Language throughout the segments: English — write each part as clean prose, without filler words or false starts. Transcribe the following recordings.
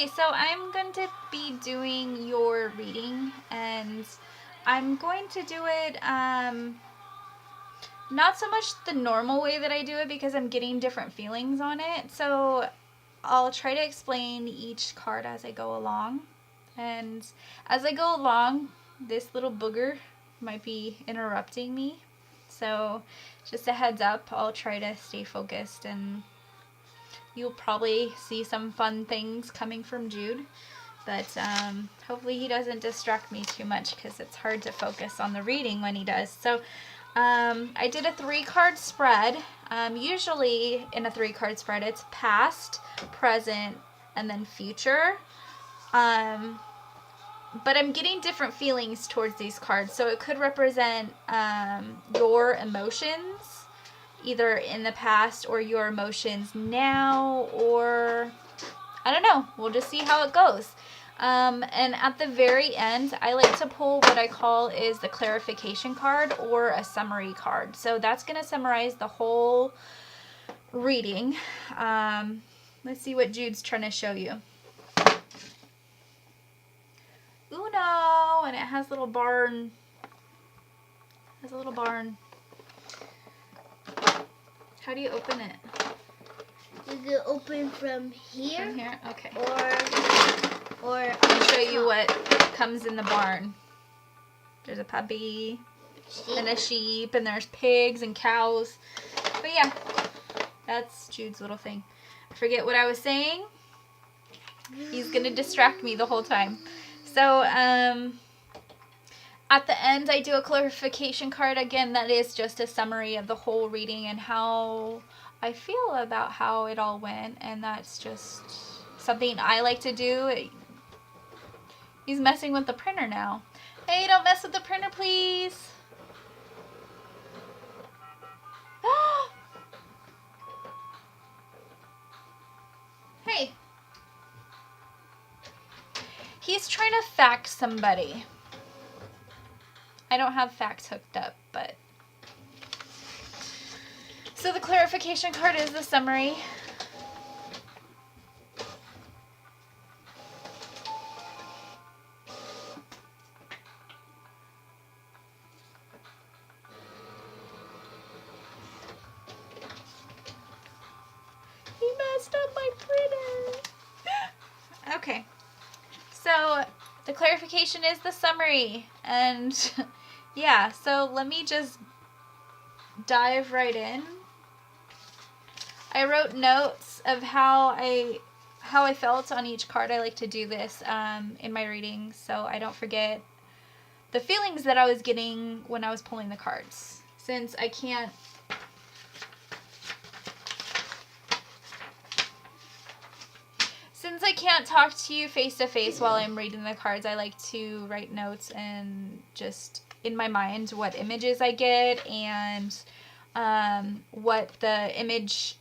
Okay, so I'm going to be doing your reading, and I'm going to do it not so much the normal way that I do it because I'm getting different feelings on it. So I'll try to explain each card as I go along. And as I go along, this little booger might be interrupting me. So just a heads up, I'll try to stay focused, and you'll probably see some fun things coming from Jude. But hopefully he doesn't distract me too much because it's hard to focus on the reading when he does. So I did a 3-card spread. Usually in a 3-card spread, it's past, present, and then future. But I'm getting different feelings towards these cards. So it could represent your emotions, either in the past or your emotions now, or I don't know. We'll just see how it goes. And at the very end, I like to pull what I call is the clarification card or a summary card. So that's going to summarize the whole reading. Let's see what Jude's trying to show you. Uno, and it has a little barn. Has a little barn. How do you open it? You can open from here. From here? Okay. Or I'll show you what comes in the barn. There's a puppy and a sheep, and there's pigs and cows. But yeah, that's Jude's little thing. I forget what I was saying. He's going to distract me the whole time. So, at the end, I do a clarification card. Again, that is just a summary of the whole reading and how I feel about how it all went. And that's just something I like to do. He's messing with the printer now. Hey, don't mess with the printer, please. Hey. He's trying to fax somebody. I don't have fax hooked up, but... So the clarification card is the summary. He messed up my printer. Okay. So the clarification is the summary. And yeah, so let me just dive right in. I wrote notes of how I felt on each card. I like to do this in my readings so I don't forget the feelings that I was getting when I was pulling the cards. Since I can't talk to you face to face while I'm reading the cards, I like to write notes and just in my mind what images I get and what the image,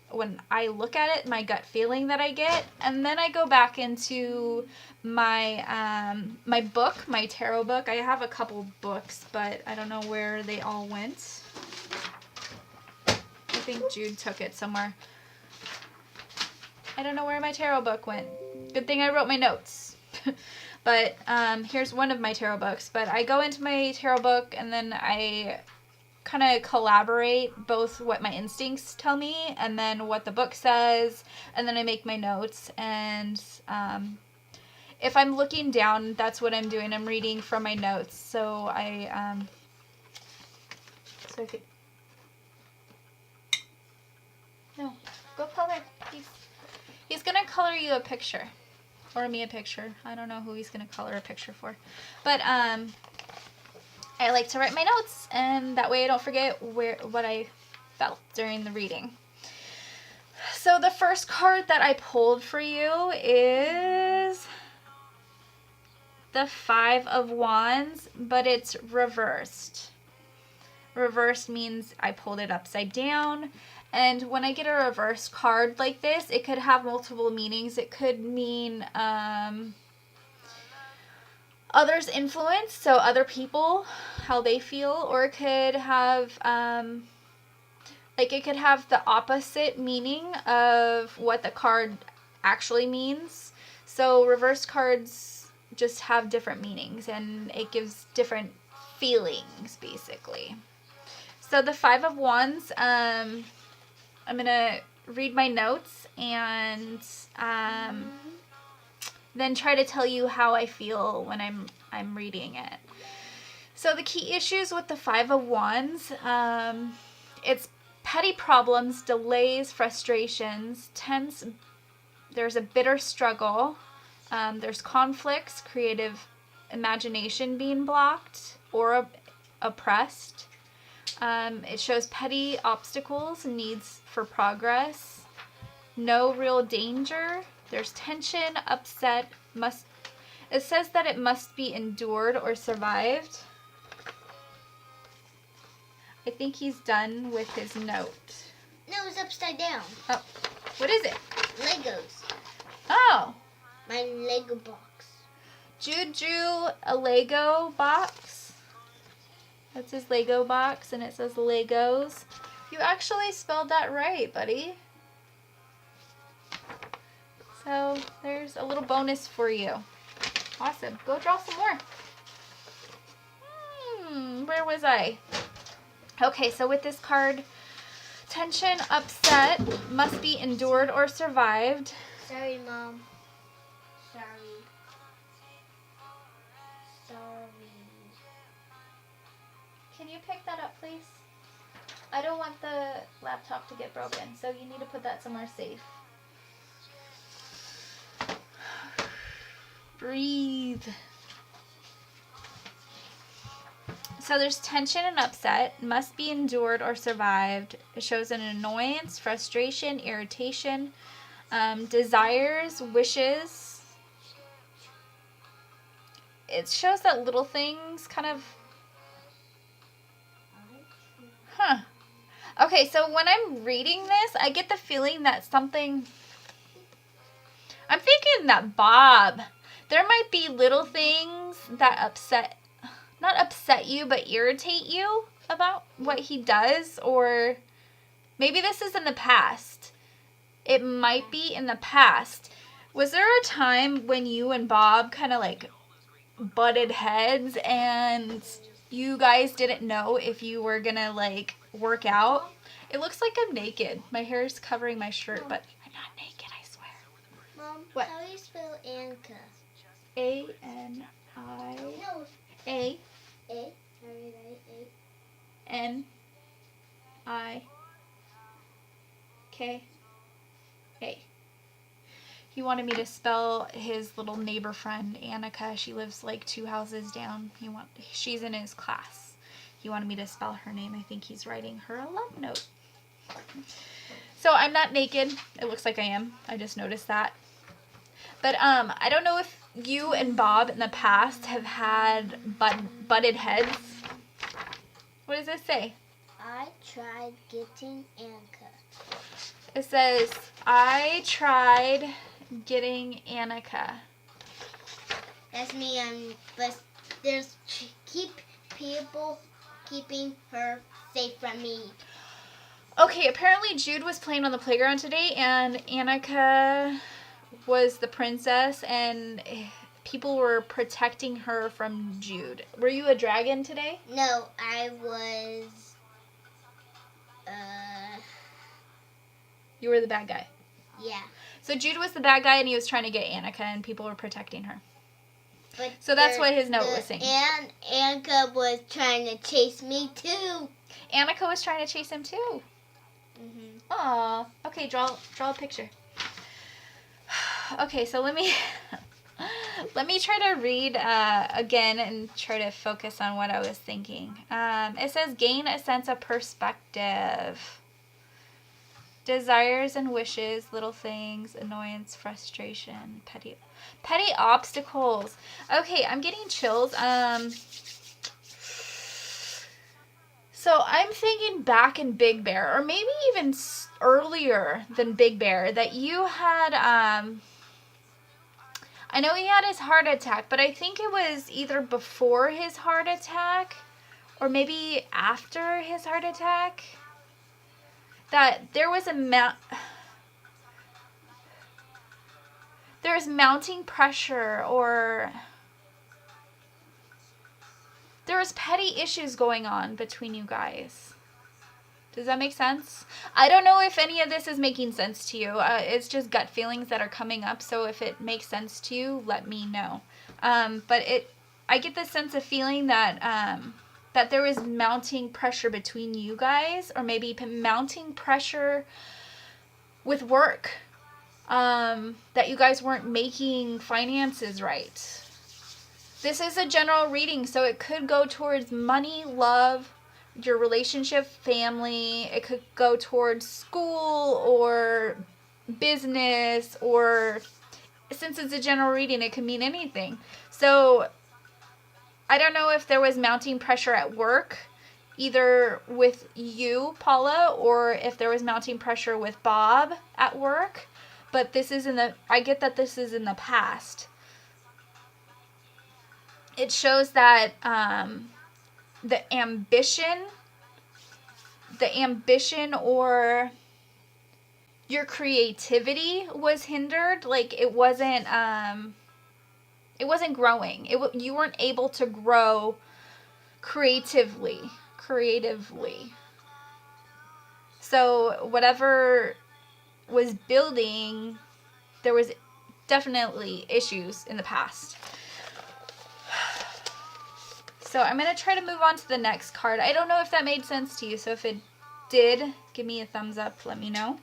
when I look at it, my gut feeling that I get, and then I go back into my my book, my tarot book. I have a couple books, but I don't know where they all went. I think Jude took it somewhere. I don't know where my tarot book went. Good thing I wrote my notes. But here's one of my tarot books. But I go into my tarot book and then I kind of collaborate both what my instincts tell me and then what the book says. And then I make my notes. And if I'm looking down, that's what I'm doing. I'm reading from my notes. So I could... No, go color, please. He's going to color you a picture. Or me a picture. I don't know who he's going to color a picture for. But I like to write my notes. And that way I don't forget what I felt during the reading. So the first card that I pulled for you is the 5 of Wands. But it's reversed. Reversed means I pulled it upside down. And when I get a reverse card like this, it could have multiple meanings. It could mean others' influence, so other people, how they feel. Or it could have, it could have the opposite meaning of what the card actually means. So reversed cards just have different meanings, and it gives different feelings, basically. So the Five of Wands, I'm going to read my notes and then try to tell you how I feel when I'm reading it. So the key issues with the Five of Wands, it's petty problems, delays, frustrations, tense. There's a bitter struggle. There's conflicts, creative imagination being blocked or oppressed. It shows petty obstacles, needs for progress, no real danger. There's tension, upset, it says that it must be endured or survived. I think he's done with his note. No, it's upside down. Oh, what is it? Legos. Oh. My Lego box. Jude drew a Lego box. That's his Lego box, and it says Legos. You actually spelled that right, buddy. So there's a little bonus for you. Awesome. Go draw some more. Where was I? Okay, so with this card, tension, upset, must be endured or survived. Sorry, Mom. Sorry. Can you pick that up, please? I don't want the laptop to get broken, so you need to put that somewhere safe. Breathe. So there's tension and upset, must be endured or survived. It shows an annoyance, frustration, irritation, desires, wishes. It shows that little things kind of... Okay, so when I'm reading this, I get the feeling that something... I'm thinking that Bob, there might be little things that not upset you, but irritate you about what he does, or maybe this is in the past. It might be in the past. Was there a time when you and Bob kind of like butted heads and you guys didn't know if you were gonna like work out? It looks like I'm naked. My hair is covering my shirt, but I'm not naked, I swear. Mom, what? How do you spell Anka? A-N-I... No. A... A. N-I-K-A. He wanted me to spell his little neighbor friend, Annika. She lives like 2 houses down. She's in his class. He wanted me to spell her name. I think he's writing her a love note. So I'm not naked. It looks like I am. I just noticed that. But I don't know if you and Bob in the past have had butted heads. What does this say? I tried getting Annika. It says, I tried getting Annika. That's me, but there's people keeping her safe from me. Okay, apparently Jude was playing on the playground today, and Annika was the princess, and people were protecting her from Jude. Were you a dragon today? No, I was... You were the bad guy. Yeah. So Jude was the bad guy, and he was trying to get Annika, and people were protecting her. But so that's what his note was saying. And Annika was trying to chase me too. Annika was trying to chase him too. Mhm. Aw. Okay, draw a picture. Okay, so let me try to read again and try to focus on what I was thinking. It says gain a sense of perspective. Desires and wishes, little things, annoyance, frustration, petty obstacles. Okay, I'm getting chills. So I'm thinking back in Big Bear, or maybe even earlier than Big Bear, that you had, I know he had his heart attack, but I think it was either before his heart attack, or maybe after his heart attack, that there was there's mounting pressure, or there was petty issues going on between you guys. Does that make sense? I don't know if any of this is making sense to you. It's just gut feelings that are coming up. So if it makes sense to you, let me know. But I get the sense of feeling that that there was mounting pressure between you guys, or maybe mounting pressure with work. That you guys weren't making finances right. This is a general reading, so it could go towards money, love, your relationship, family. It could go towards school or business, or since it's a general reading, it could mean anything. So I don't know if there was mounting pressure at work, either with you, Paula, or if there was mounting pressure with Bob at work. But this is I get that this is in the past. It shows that the ambition or your creativity was hindered. Like it wasn't growing. You weren't able to grow creatively. So whatever was building, there was definitely issues in the past. So I'm going to try to move on to the next card. I don't know if that made sense to you, so if it did, give me a thumbs up, let me know.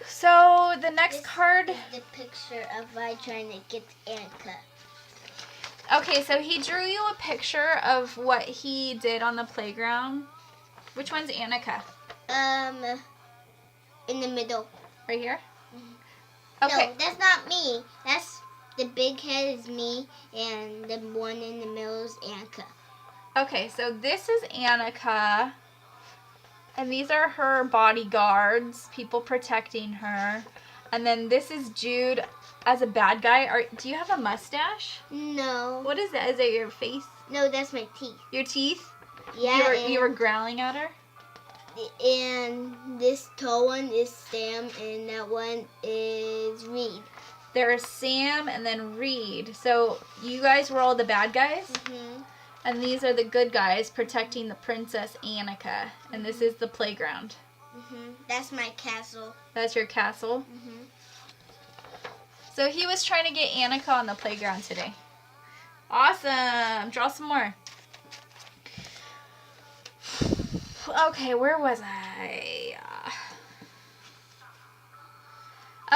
So the next card is the picture of I trying to get Annika. Okay, so he drew you a picture of what he did on the playground. Which one's Annika? In the middle. Right here? Mm-hmm. Okay. No, that's not me. That's the big head is me, and the one in the middle is Annika. Okay, so this is Annika, and these are her bodyguards, people protecting her. And then this is Jude as a bad guy. Do you have a mustache? No. What is that? Is it your face? No, that's my teeth. Your teeth? Yeah. You were growling at her? And this tall one is Sam, and that one is Reed. There's Sam and then Reed. So you guys were all the bad guys? Mm-hmm. And these are the good guys protecting the Princess Annika. And this is the playground. Mm-hmm. That's my castle. That's your castle? Mm-hmm. So he was trying to get Annika on the playground today. Awesome. Draw some more. Okay, where was I?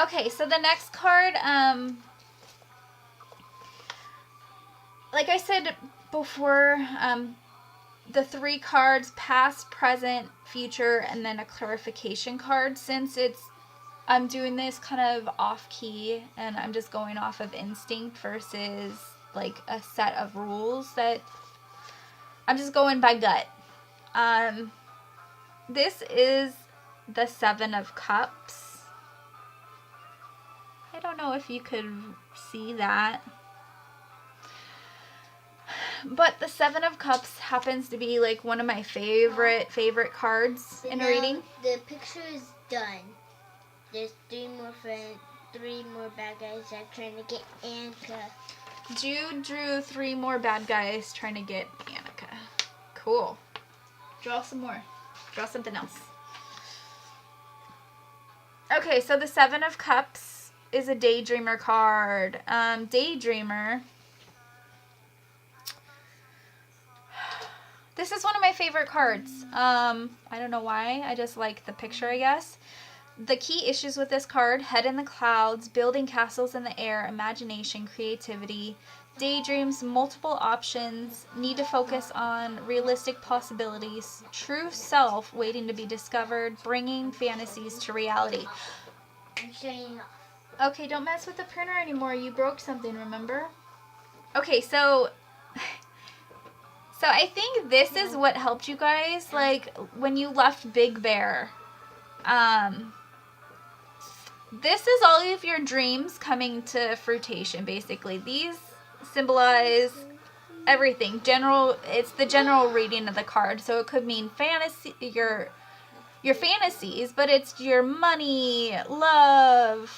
Okay, so the next card, like I said before, the 3 cards, past, present, future, and then a clarification card. Since I'm doing this kind of off-key, and I'm just going off of instinct versus like a set of rules that I'm just going by gut. This is the 7 of Cups. I don't know if you could see that. But the 7 of Cups happens to be like one of my favorite cards in a reading. The picture is done. There's 3 more bad guys that are trying to get Annika. Jude drew 3 more bad guys trying to get Annika. Cool. Draw some more. Draw something else. Okay, so the 7 of Cups is a Daydreamer card. Daydreamer. This is one of my favorite cards. I don't know why. I just like the picture, I guess. The key issues with this card: head in the clouds, building castles in the air, imagination, creativity, daydreams, multiple options, need to focus on realistic possibilities, true self waiting to be discovered, bringing fantasies to reality. I'm shutting off. Okay, don't mess with the printer anymore. You broke something, remember? Okay, so I think this is what helped you guys, like, when you left Big Bear. This is all of your dreams coming to fruition, basically. These symbolize everything. It's the general reading of the card, so it could mean fantasy, your fantasies, but it's your money, love,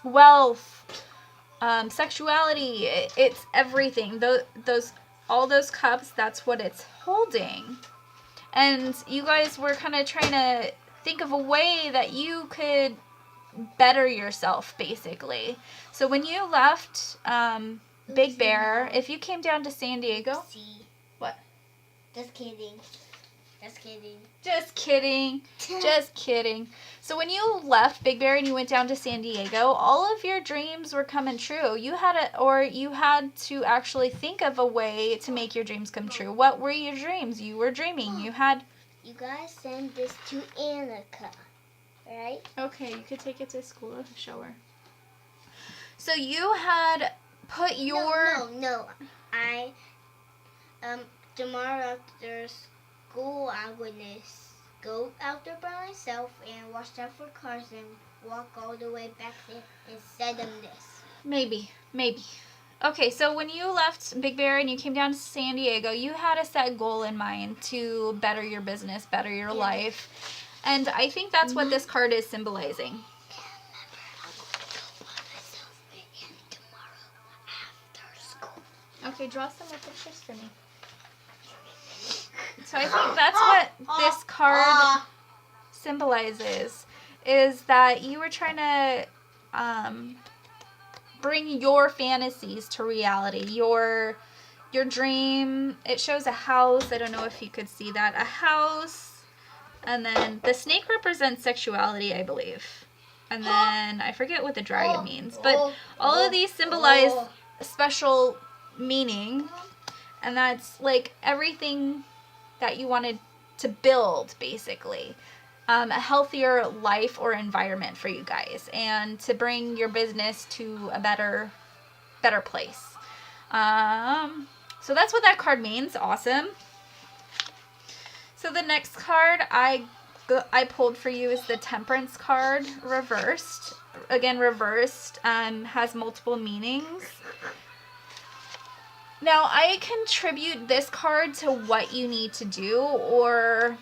wealth, sexuality. It's everything. All those cups, that's what it's holding. And you guys were kind of trying to think of a way that you could better yourself, basically. So when you left Big Bear, if you came down to San Diego... What? Just kidding. Just kidding. Just kidding. Just kidding. So when you left Big Bear and you went down to San Diego, all of your dreams were coming true. You had to actually think of a way to make your dreams come true. What were your dreams? You were dreaming. You guys send this to Annika, right? Okay, you could take it to school and show her. So you had put your... No. I, tomorrow after school, I'm going to go out there by myself and watch out for cars and walk all the way back there and send them this. Maybe. Okay, so when you left Big Bear and you came down to San Diego, you had a set goal in mind to better your business, better your life. And I think that's what this card is symbolizing. Okay, draw some more pictures for me. So I think that's what this card symbolizes, is that you were trying to bring your fantasies to reality. Your dream, it shows a house. I don't know if you could see that. A house. And then the snake represents sexuality, I believe. And then I forget what the dragon means. But all of these symbolize special meaning. And that's like everything that you wanted to build, basically. A healthier life or environment for you guys, and to bring your business to a better place. So that's what that card means. Awesome. So the next card I pulled for you is the Temperance card, reversed. Again, reversed has multiple meanings. Now, I contribute this card to what you need to do or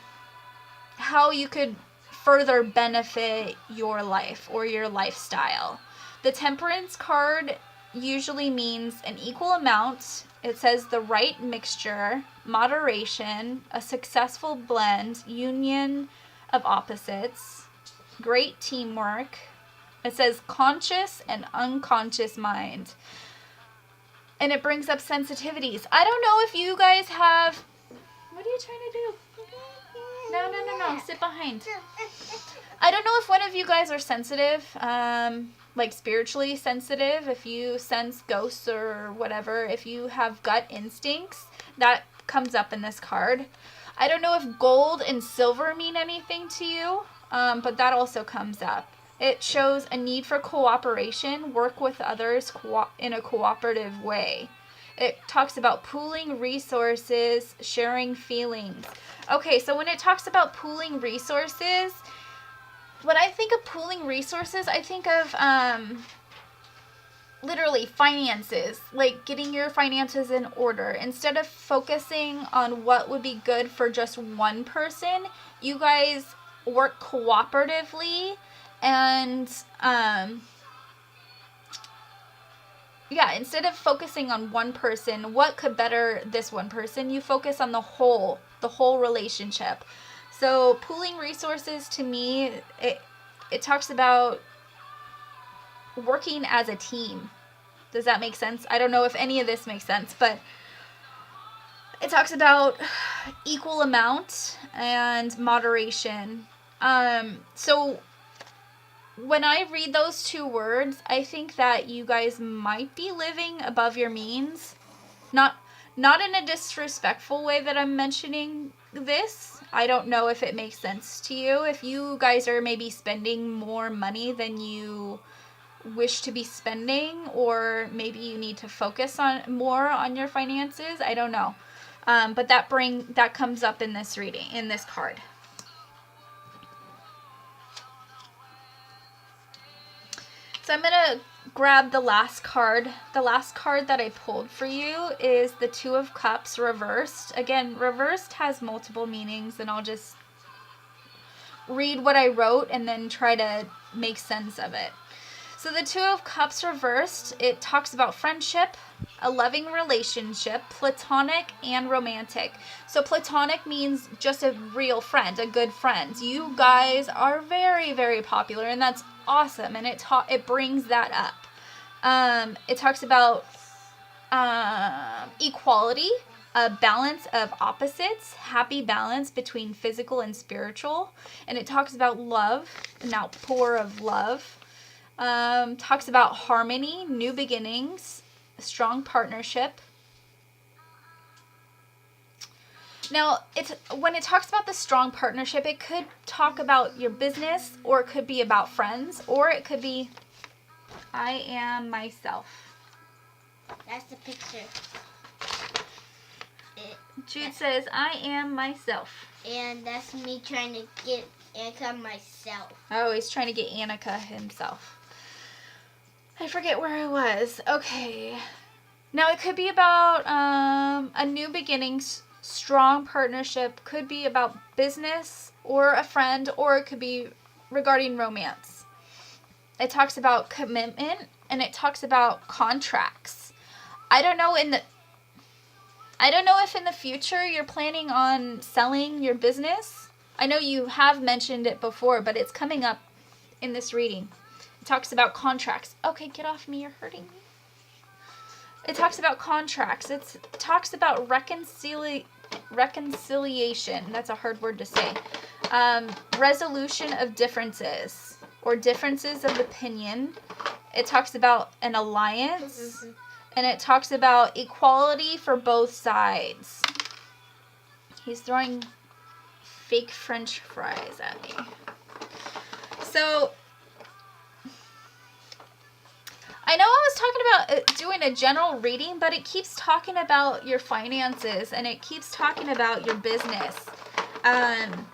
how you could further benefit your life or your lifestyle. The Temperance card usually means an equal amount. It says the right mixture, moderation, a successful blend, union of opposites, great teamwork. It says conscious and unconscious mind. And it brings up sensitivities. I don't know if you guys have... What are you trying to do? No. Sit behind. I don't know if one of you guys are sensitive, like spiritually sensitive, if you sense ghosts or whatever, if you have gut instincts, that comes up in this card. I don't know if gold and silver mean anything to you, but that also comes up. It shows a need for cooperation, work with others in a cooperative way. It talks about pooling resources, sharing feelings. Okay, so when it talks about pooling resources, when I think of pooling resources, I think of literally finances, like getting your finances in order. Instead of focusing on what would be good for just one person, you guys work cooperatively and instead of focusing on one person, what could better this one person, you focus on the whole relationship. So pooling resources, to me, it talks about working as a team. Does that make sense? I don't know if any of this makes sense, but it talks about equal amount and moderation. So when I read those two words, I think that you guys might be living above your means. Not in a disrespectful way that I'm mentioning this. I don't know if it makes sense to you. If you guys are maybe spending more money than you wish to be spending, or maybe you need to focus more on your finances. I don't know. But that comes up in this reading, in this card. So I'm going to grab the last card. The last card that I pulled for you is the Two of Cups reversed. Again, reversed has multiple meanings, and I'll just read what I wrote and then try to make sense of it. So the Two of Cups reversed, it talks about friendship, a loving relationship, platonic and romantic. So platonic means just a real friend, a good friend. You guys are very, very popular, and that's awesome, and it brings that up. It talks about equality, a balance of opposites, happy balance between physical and spiritual, and it talks about love, an outpour of love. Talks about harmony, new beginnings, a strong partnership. Now, when it talks about the strong partnership, it could talk about your business, or it could be about friends, or it could be, I am myself. That's the picture. Jude says, I am myself. And that's me trying to get Annika myself. Oh, he's trying to get Annika himself. I forget where I was. Okay. Now, it could be about a new beginning, strong partnership. Could be about business or a friend, or it could be regarding romance. It talks about commitment, and it talks about contracts. I don't know if in the future you're planning on selling your business. I know you have mentioned it before, but it's coming up in this reading. It talks about contracts. Okay, get off me, you're hurting me. It talks about contracts. It talks about reconciliation. That's a hard word to say. Resolution of differences, or differences of opinion. It talks about an alliance. And it talks about equality for both sides. He's throwing fake French fries at me. So, I know I was talking about doing a general reading, but it keeps talking about your finances, and it keeps talking about your business. And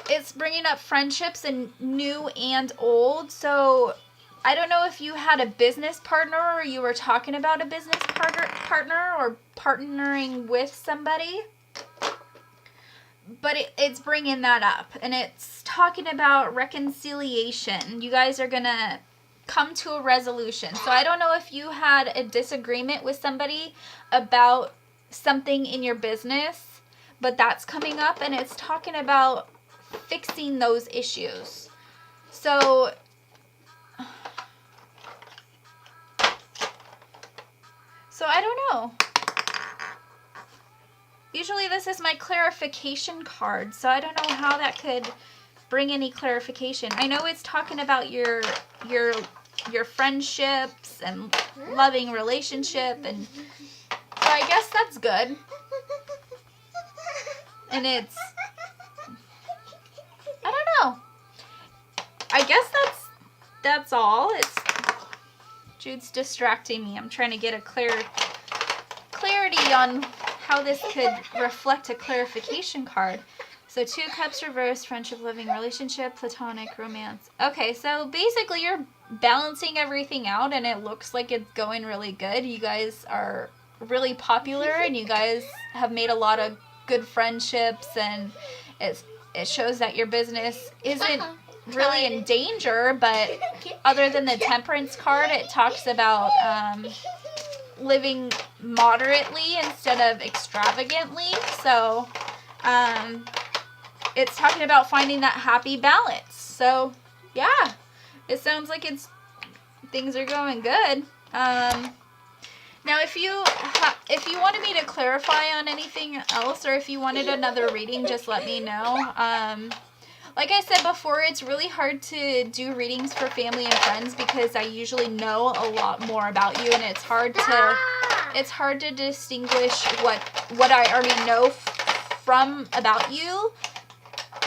it's bringing up friendships, and new and old. So, I don't know if you had a business partner, or you were talking about a business partner or partnering with somebody. But it's bringing that up, and it's talking about reconciliation. You guys are going to come to a resolution. So I don't know if you had a disagreement with somebody about something in your business, but that's coming up, and it's talking about fixing those issues. So I don't know. Usually this is my clarification card, so I don't know how that could bring any clarification. I know it's talking about your friendships and loving relationship, and so I guess that's good. And it's, I don't know. I guess that's all. Jude's distracting me. I'm trying to get a clarity on how this could reflect a clarification card. So 2 cups reversed, friendship, living relationship, platonic, romance. Okay, so basically you're balancing everything out, and it looks like it's going really good. You guys are really popular, and you guys have made a lot of good friendships, and it shows that your business isn't really in danger, but other than the Temperance card, it talks about living moderately instead of extravagantly. So it's talking about finding that happy balance. So yeah, it sounds like things are going good. Now, if you wanted me to clarify on anything else, or if you wanted another reading, just let me know. Like I said before, it's really hard to do readings for family and friends because I usually know a lot more about you, and it's hard to distinguish what I already know about you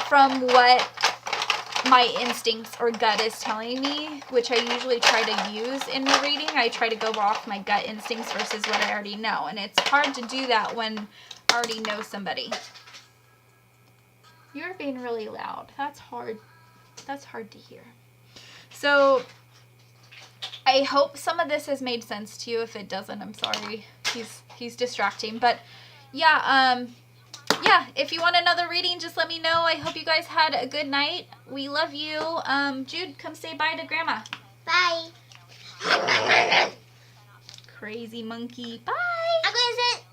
from what my instincts or gut is telling me, which I usually try to use in the reading. I try to go off my gut instincts versus what I already know, and it's hard to do that when I already know somebody. You're being really loud. That's hard. That's hard to hear. So I hope some of this has made sense to you. If it doesn't, I'm sorry. He's distracting. But yeah, yeah, if you want another reading, just let me know. I hope you guys had a good night. We love you. Jude, come say bye to Grandma. Bye. Crazy monkey. Bye. I'm gonna say